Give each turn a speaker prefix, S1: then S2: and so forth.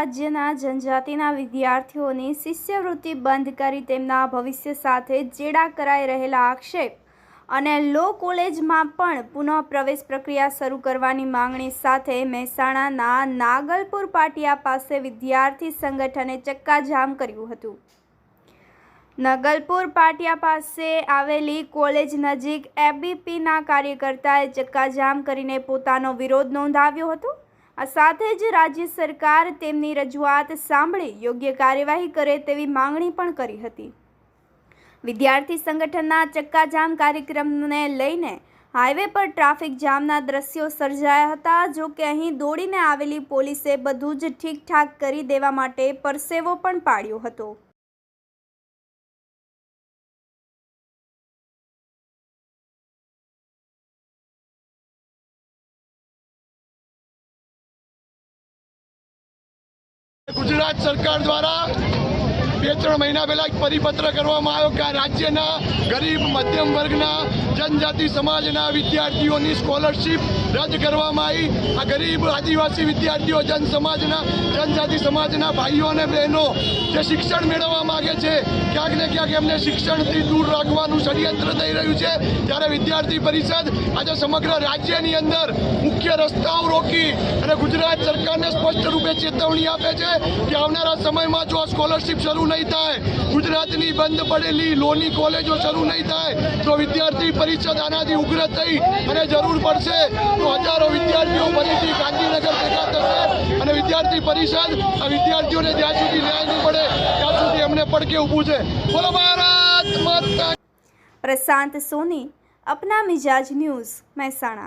S1: રાજ્યના જનજાતિના વિદ્યાર્થીઓની શિષ્યવૃત્તિ બંધ કરી તેમના ભવિષ્ય સાથે ચેડા કરાઈ રહેલા આક્ષેપ અને લો કોલેજમાં પણ પુનઃ પ્રવેશ પ્રક્રિયા શરૂ કરવાની માંગણી સાથે મહેસાણાના નાગલપુર પાટિયા પાસે વિદ્યાર્થી સંગઠને ચક્કાજામ કર્યું હતું। નાગલપુર પાટિયા પાસે આવેલી કોલેજ નજીક એબીવીપીના કાર્યકર્તાએ ચક્કાજામ કરીને પોતાનો વિરોધ નોંધાવ્યો હતો। આ સાથે જ રાજ્ય સરકાર તેમની રજૂઆત સાંભળી યોગ્ય કાર્યવાહી કરે તેવી માંગણી પણ કરી હતી। વિદ્યાર્થી સંગઠનના ચક્કાજામ કાર્યક્રમને લઈને હાઈવે પર ટ્રાફિક જામના દ્રશ્યો સર્જાયા હતા। જો કે અહીં દોડીને આવેલી પોલીસે બધું જ ઠીકઠાક કરી દેવા માટે પરસેવો પણ પાડ્યો હતો।
S2: गुजरात सरकार द्वारा 2-3 महीना पहला एक परिपत्र करवामां आव्यो के राज्यना गरीब मध्यम वर्गना जनजाति समाजना विद्यार्थीओनी स्कॉलरशिप रद्द करवामां आई। आ गरीब आदिवासी विद्यार्थीओ जनजाति समाजना भाईओ ने बहनों जे शिक्षण मेळववा मांगे छे क्यांक ने क्यांक एमने शिक्षणथी दूर राखवानुं षड्यंत्र थई रह्युं छे। त्यारे विद्यार्थी परिषद आज समग्र राज्यनी अंदर मुख्य रस्ताओ रोकी अने गुजरात सरकारने स्पष्ट रूपे चेतवणी आपे छे कि आवनारा समयमां जो स्कॉलरशिप शरू नहीं थाय, गुजरातनी बंद पड़ेली लोनी कॉलेजो शरू नहीं थाय तो विद्यार्थी परिषद आनाथी उग्र थई अने जरूर पड़शे तो हजारों विद्यार्थीओ फरीथी गांधीनगर भेगा थशे अने विद्यार्थी परिषद आ विद्यार्थीओने ज्यां सुधी न्याय नहीं मळे ત્યાં સુધી એમને પડકે ઊભું છે। બોલો ભારત માતા।
S1: પ્રશાંત સોની, अपना मिजाज न्यूज़, મહેસાણા।